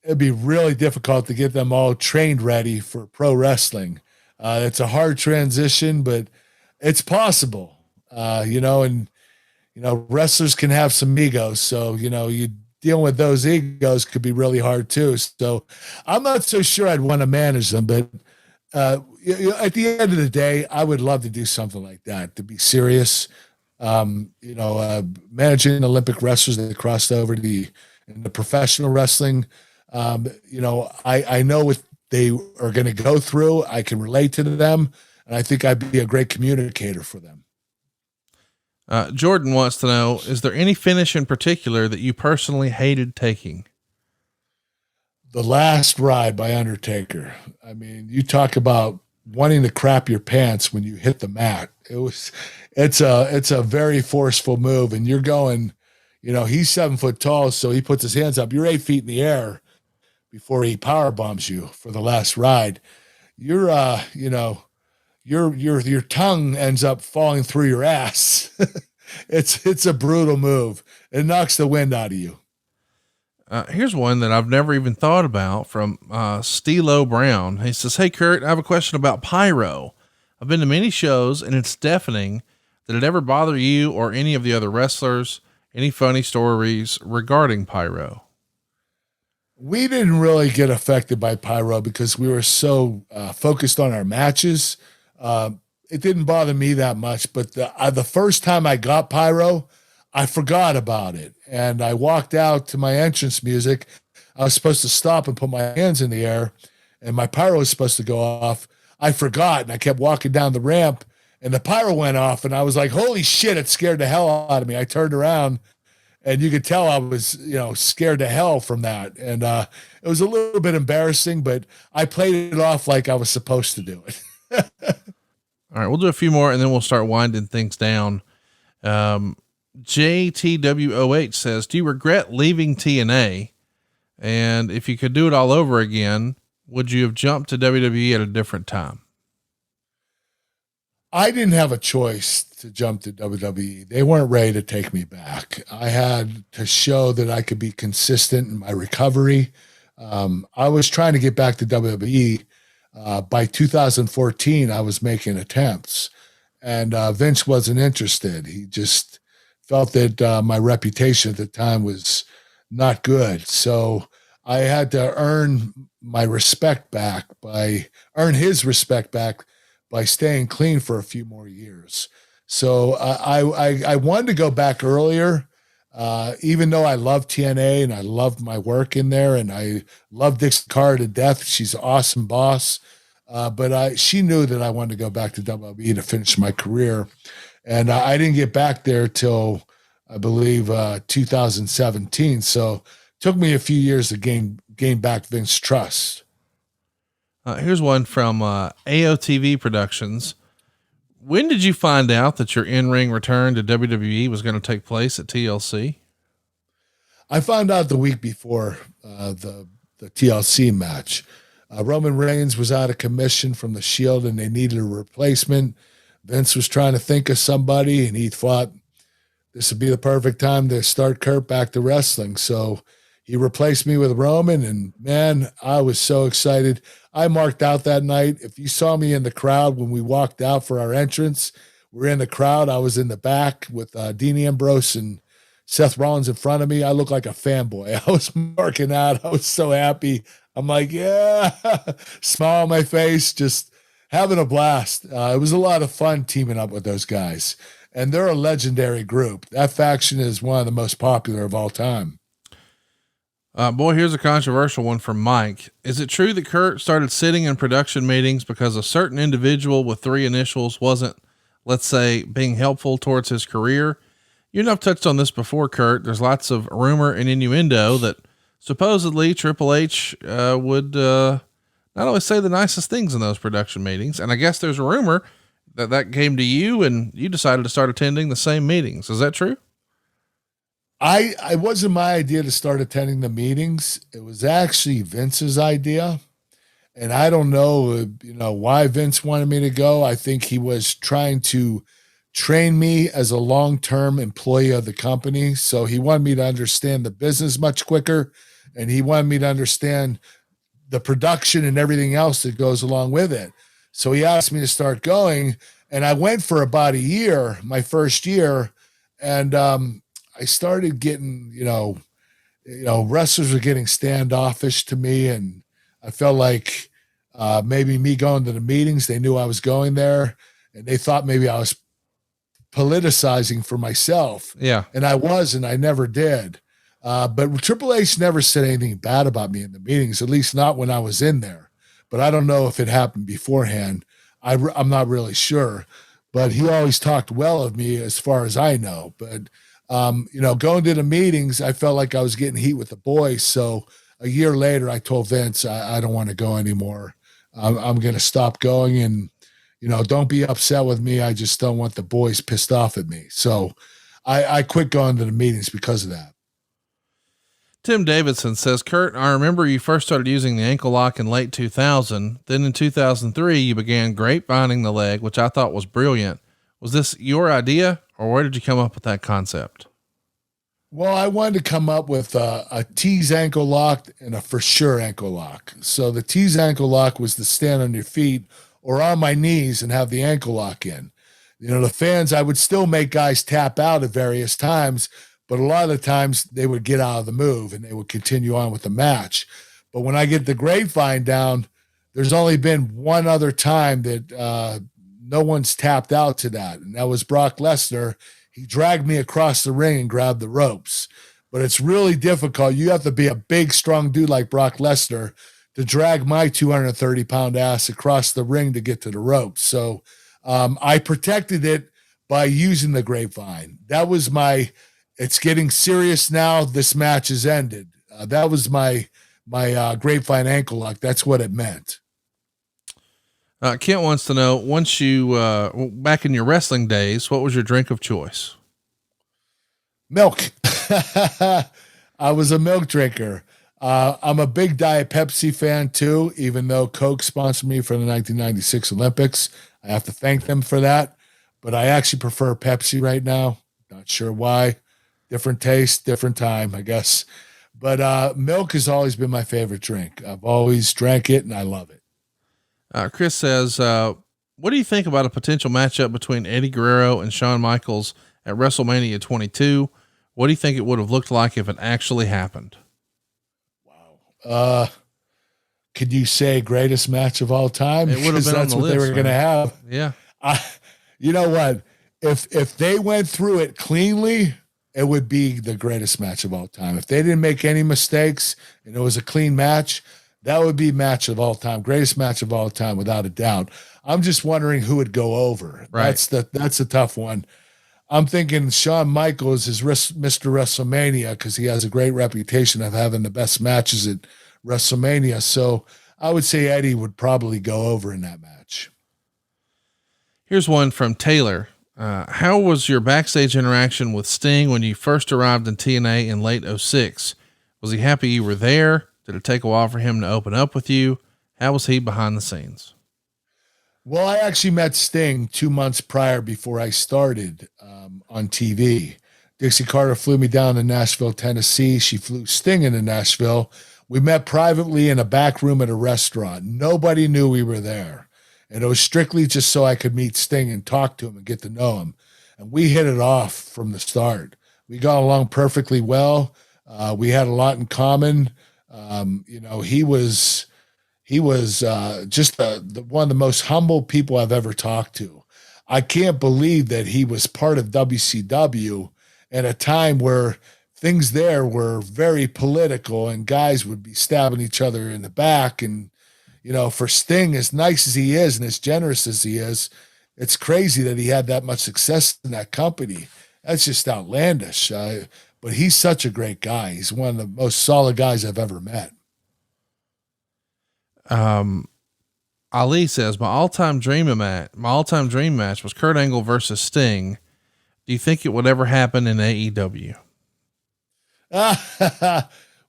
Speaker 2: It'd be really difficult to get them all trained ready for pro wrestling. It's a hard transition, but it's possible, and wrestlers can have some egos. So, you dealing with those egos could be really hard too. So I'm not so sure I'd want to manage them, but at the end of the day, I would love to do something like that, to be serious. Managing Olympic wrestlers that crossed over to the professional wrestling. I know what they are going to go through. I can relate to them, and I think I'd be a great communicator for them.
Speaker 3: Jordan wants to know, is there any finish in particular that you personally hated taking?
Speaker 2: The Last Ride by Undertaker. I mean, you talk about wanting to crap your pants when you hit the mat. It's a very forceful move, and you're going, he's 7 foot tall. So he puts his hands up. You're 8 feet in the air before he power bombs you for the last ride. Your tongue ends up falling through your ass. It's a brutal move. It knocks the wind out of you.
Speaker 3: Here's one that I've never even thought about from Stilo Brown. He says, "Hey Kurt, I have a question about Pyro. I've been to many shows and it's deafening. Did it ever bother you or any of the other wrestlers? Any funny stories regarding Pyro?"
Speaker 2: We didn't really get affected by Pyro because we were so focused on our matches. It didn't bother me that much, but the first time I got Pyro, I forgot about it. And I walked out to my entrance music. I was supposed to stop and put my hands in the air, and my Pyro was supposed to go off. I forgot, and I kept walking down the ramp, and the Pyro went off, and I was like, holy shit, it scared the hell out of me. I turned around, and you could tell I was, scared to hell from that. And it was a little bit embarrassing, but I played it off like I was supposed to do it.
Speaker 3: All right, we'll do a few more and then we'll start winding things down. JTWOH says, do you regret leaving TNA? And if you could do it all over again, would you have jumped to WWE at a different time?
Speaker 2: I didn't have a choice to jump to WWE. They weren't ready to take me back. I had to show that I could be consistent in my recovery. I was trying to get back to WWE. By 2014, I was making attempts, and Vince wasn't interested. He just felt that my reputation at the time was not good. So I had to earn his respect back by staying clean for a few more years. So I wanted to go back earlier, even though I love TNA and I loved my work in there, and I love Dixie Carter to death. She's an awesome boss. But she knew that I wanted to go back to WWE to finish my career. And I didn't get back there till, I believe, 2017. So it took me a few years to gain back Vince's trust.
Speaker 3: Here's one from AOTV Productions. When did you find out that your in-ring return to WWE was going to take place at TLC?
Speaker 2: I found out the week before the TLC match. Roman Reigns was out of commission from the Shield and they needed a replacement. Vince was trying to think of somebody, and he thought this would be the perfect time to start Kurt back to wrestling. So he replaced me with Roman, and man, I was so excited. I marked out that night. If you saw me in the crowd when we walked out for our entrance, we're in the crowd. I was in the back with Dean Ambrose and Seth Rollins in front of me. I looked like a fanboy. I was marking out. I was so happy. I'm like, yeah, smile on my face, just having a blast. It was a lot of fun teaming up with those guys, and they're a legendary group. That faction is one of the most popular of all time.
Speaker 3: Boy, here's a controversial one from Mike. Is it true that Kurt started sitting in production meetings because a certain individual with 3 initials wasn't, let's say, being helpful towards his career? You know, I've touched on this before, Kurt. There's lots of rumor and innuendo that supposedly Triple H would not always say the nicest things in those production meetings. And I guess there's a rumor that came to you and you decided to start attending the same meetings. Is that true?
Speaker 2: It wasn't my idea to start attending the meetings. It was actually Vince's idea. And I don't know, why Vince wanted me to go. I think he was trying to train me as a long-term employee of the company. So he wanted me to understand the business much quicker. And he wanted me to understand the production and everything else that goes along with it. So he asked me to start going. And I went for about a year, my first year. And, I started getting, wrestlers were getting standoffish to me, and I felt like maybe me going to the meetings, they knew I was going there, and they thought maybe I was politicizing for myself.
Speaker 3: Yeah.
Speaker 2: And I wasn't. I never did. But Triple H never said anything bad about me in the meetings, at least not when I was in there. But I don't know if it happened beforehand. I'm not really sure. But he always talked well of me as far as I know. But going to the meetings, I felt like I was getting heat with the boys. So a year later, I told Vince, I don't want to go anymore. I'm going to stop going, and, don't be upset with me. I just don't want the boys pissed off at me. So I quit going to the meetings because of that.
Speaker 3: Tim Davidson says, Kurt, I remember you first started using the ankle lock in late 2000. Then in 2003, you began grapevining the leg, which I thought was brilliant. Was this your idea, or where did you come up with that concept?
Speaker 2: Well, I wanted to come up with a tease ankle lock and a for sure ankle lock. So the tease ankle lock was to stand on your feet or on my knees and have the ankle lock in. The fans, I would still make guys tap out at various times, but a lot of the times they would get out of the move and they would continue on with the match. But when I get the grapevine down, there's only been one other time that no one's tapped out to that, and that was Brock Lesnar. He dragged me across the ring and grabbed the ropes. But it's really difficult. You have to be a big, strong dude like Brock Lesnar to drag my 230-pound ass across the ring to get to the ropes. So I protected it by using the grapevine. That was it's getting serious now. This match has ended. That was my grapevine ankle lock. That's what it meant.
Speaker 3: Kent wants to know, once you, back in your wrestling days, what was your drink of choice?
Speaker 2: Milk. I was a milk drinker. I'm a big Diet Pepsi fan too, even though Coke sponsored me for the 1996 Olympics. I have to thank them for that, but I actually prefer Pepsi right now. Not sure why. Different taste, different time, I guess. But milk has always been my favorite drink. I've always drank it and I love it.
Speaker 3: Chris says, what do you think about a potential matchup between Eddie Guerrero and Shawn Michaels at WrestleMania 22? What do you think it would have looked like if it actually happened?
Speaker 2: Wow. Could you say greatest match of all time?
Speaker 3: It would have been
Speaker 2: that's
Speaker 3: on the
Speaker 2: what
Speaker 3: list,
Speaker 2: they were going to have.
Speaker 3: Yeah.
Speaker 2: You know what? If they went through it cleanly, it would be the greatest match of all time. If they didn't make any mistakes and it was a clean match, that would be match of all time, greatest match of all time, without a doubt. I'm just wondering who would go over.
Speaker 3: Right.
Speaker 2: That's a tough one. I'm thinking Shawn Michaels is Mr. WrestleMania because he has a great reputation of having the best matches at WrestleMania. So I would say Eddie would probably go over in that match.
Speaker 3: Here's one from Taylor. How was your backstage interaction with Sting when you first arrived in TNA in late 2006? Was he happy you were there? Did it take a while for him to open up with you? How was he behind the scenes?
Speaker 2: Well, I actually met Sting 2 months prior before I started on TV. Dixie Carter flew me down to Nashville, Tennessee. She flew Sting into Nashville. We met privately in a back room at a restaurant. Nobody knew we were there. And it was strictly just so I could meet Sting and talk to him and get to know him. And we hit it off from the start. We got along perfectly well. We had a lot in common. He was just one of the most humble people I've ever talked to. I can't believe that he was part of WCW at a time where things there were very political and guys would be stabbing each other in the back. And, for Sting, as nice as he is and as generous as he is, it's crazy that he had that much success in that company. That's just outlandish. But he's such a great guy. He's one of the most solid guys I've ever met.
Speaker 3: I Ali says, my all-time dream match was Kurt Angle versus Sting. Do you think it would ever happen in AEW?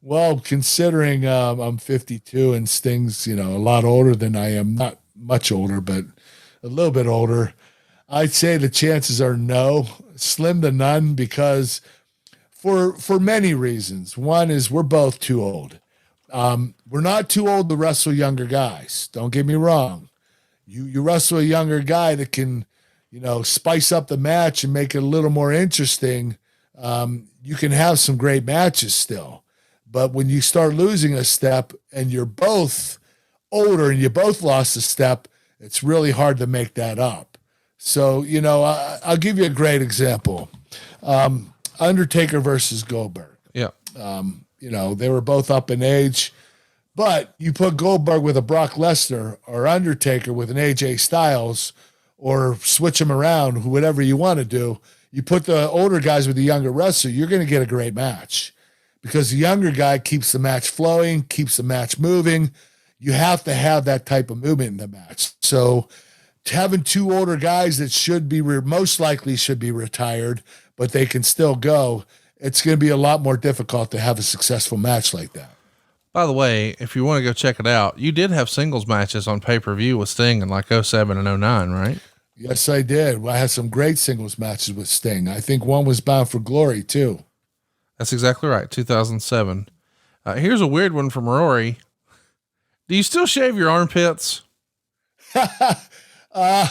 Speaker 2: Well, considering I'm 52 and Sting's, a lot older than I am, not much older, but a little bit older, I'd say the chances are no, slim to none, because for many reasons. One is we're both too old. We're not too old to wrestle younger guys. Don't get me wrong. You wrestle a younger guy that can, spice up the match and make it a little more interesting. You can have some great matches still. But when you start losing a step and you're both older and you both lost a step, it's really hard to make that up. So, I'll give you a great example. Undertaker versus Goldberg.
Speaker 3: Yeah.
Speaker 2: They were both up in age, but you put Goldberg with a Brock Lesnar or Undertaker with an AJ Styles, or switch them around, whatever you want to do. You put the older guys with the younger wrestler, you're going to get a great match, because the younger guy keeps the match flowing, keeps the match moving. You have to have that type of movement in the match. So having two older guys that should be most likely should be retired, but they can still go, it's going to be a lot more difficult to have a successful match like that.
Speaker 3: By the way, if you want to go check it out, you did have singles matches on pay-per-view with Sting in like 07 and 09, right?
Speaker 2: Yes, I did. I had some great singles matches with Sting. I think one was Bound for Glory too.
Speaker 3: That's exactly right. 2007. Here's a weird one from Rory. Do you still shave your armpits?
Speaker 2: I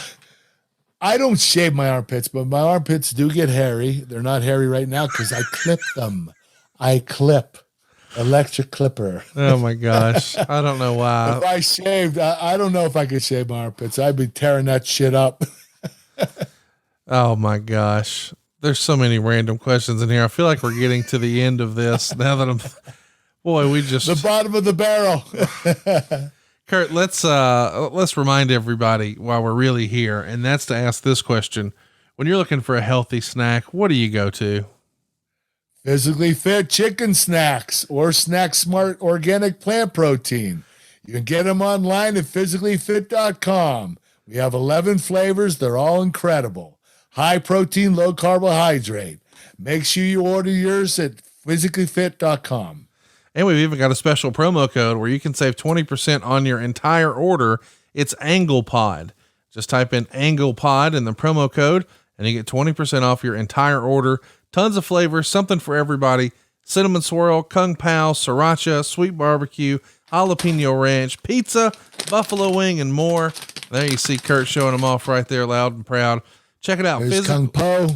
Speaker 2: don't shave my armpits, but my armpits do get hairy. They're not hairy right now because I clip them. I clip. Electric clipper.
Speaker 3: Oh my gosh. I don't know why.
Speaker 2: If I shaved, I don't know if I could shave my armpits. I'd be tearing that shit up.
Speaker 3: Oh my gosh. There's so many random questions in here. I feel like we're getting to the end of this now that we just
Speaker 2: the bottom of the barrel.
Speaker 3: Kurt, let's remind everybody why we're really here. And that's to ask this question. When you're looking for a healthy snack, what do you go to?
Speaker 2: Physically Fit chicken snacks or Snack Smart organic plant protein. You can get them online at physicallyfit.com. We have 11 flavors. They're all incredible. High protein, low carbohydrate. Make sure you order yours at physicallyfit.com.
Speaker 3: And we've even got a special promo code where you can save 20% on your entire order. It's AnglePod. Just type in AnglePod in the promo code and you get 20% off your entire order. Tons of flavors, something for everybody. Cinnamon swirl, kung pao, sriracha, sweet barbecue, jalapeno ranch, pizza, buffalo wing, and more. There you see Kurt showing them off right there, loud and proud. Check it out.
Speaker 2: There's kung pao.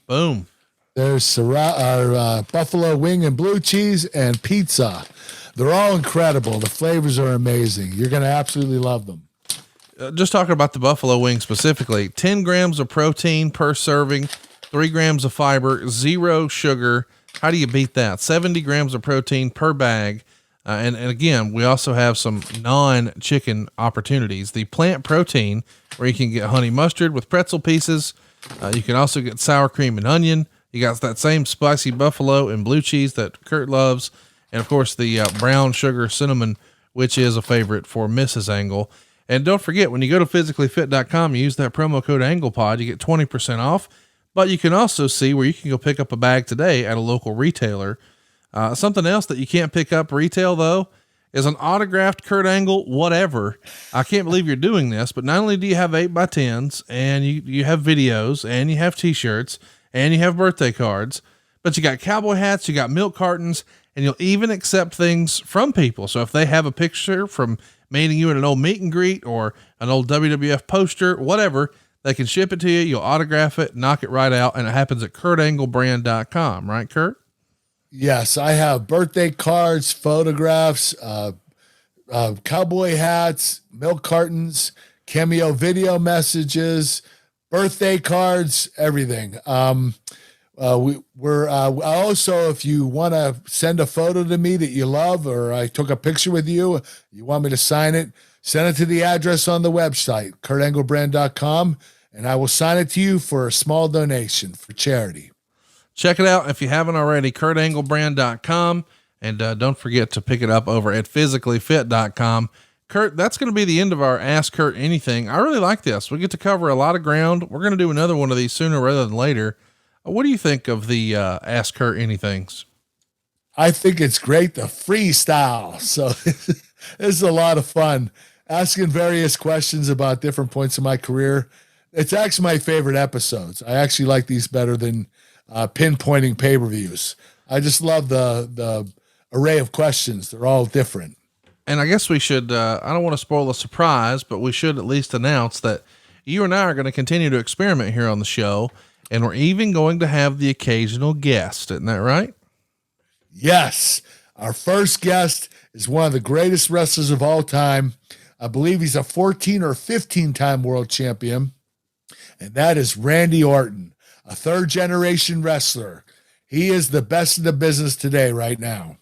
Speaker 3: Boom.
Speaker 2: There's buffalo wing and blue cheese and pizza. They're all incredible. The flavors are amazing. You're going to absolutely love them.
Speaker 3: Just talking about the buffalo wing specifically, 10 grams of protein per serving, 3 grams of fiber, 0 sugar. How do you beat that? 70 grams of protein per bag. And again, we also have some non-chicken opportunities. The plant protein, where you can get honey mustard with pretzel pieces. You can also get sour cream and onion. You got that same spicy buffalo and blue cheese that Kurt loves. And of course the brown sugar cinnamon, which is a favorite for Mrs. Angle. And don't forget, when you go to physicallyfit.com, you use that promo code AnglePod, you get 20% off. But you can also see where you can go pick up a bag today at a local retailer. Something else that you can't pick up retail though is an autographed Kurt Angle, whatever. I can't believe you're doing this, but not only do you have 8x10s and you have videos and you have t-shirts and you have birthday cards, but you got cowboy hats, you got milk cartons, and you'll even accept things from people. So if they have a picture from meeting you at an old meet and greet or an old WWF poster, whatever, they can ship it to you. You'll autograph it, knock it right out. And it happens at KurtAngleBrand.com, right, Kurt?
Speaker 2: Yes. I have birthday cards, photographs, cowboy hats, milk cartons, cameo video messages, birthday cards, everything. We're also, if you want to send a photo to me that you love, or I took a picture with you, you want me to sign it, send it to the address on the website, KurtAngleBrand.com, and I will sign it to you for a small donation for charity.
Speaker 3: Check it out if you haven't already, KurtAngleBrand.com, and don't forget to pick it up over at physicallyfit.com. Kurt, that's going to be the end of our Ask Kurt Anything. I really like this. We get to cover a lot of ground. We're going to do another one of these sooner rather than later. What do you think of the Ask Kurt Anythings?
Speaker 2: I think it's great, the freestyle. So it's a lot of fun asking various questions about different points of my career. It's actually my favorite episodes. I actually like these better than pinpointing pay-per-views. I just love the array of questions. They're all different.
Speaker 3: And I guess we should, I don't want to spoil a surprise, but we should at least announce that you and I are going to continue to experiment here on the show. And we're even going to have the occasional guest. Isn't that right?
Speaker 2: Yes. Our first guest is one of the greatest wrestlers of all time. I believe he's a 14 or 15-time world champion. And that is Randy Orton, a third-generation wrestler. He is the best in the business today right now.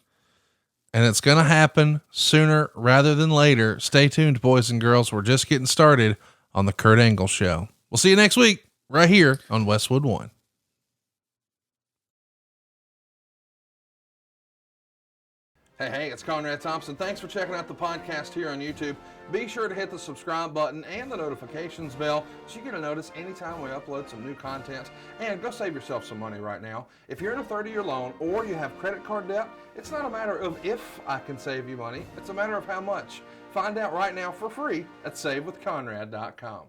Speaker 3: And it's going to happen sooner rather than later. Stay tuned, boys and girls. We're just getting started on the Kurt Angle Show. We'll see you next week right here on Westwood One.
Speaker 1: Hey, it's Conrad Thompson. Thanks for checking out the podcast here on YouTube. Be sure to hit the subscribe button and the notifications bell so you get a notice anytime we upload some new content. And go save yourself some money right now. If you're in a 30-year loan or you have credit card debt, it's not a matter of if I can save you money. It's a matter of how much. Find out right now for free at SaveWithConrad.com.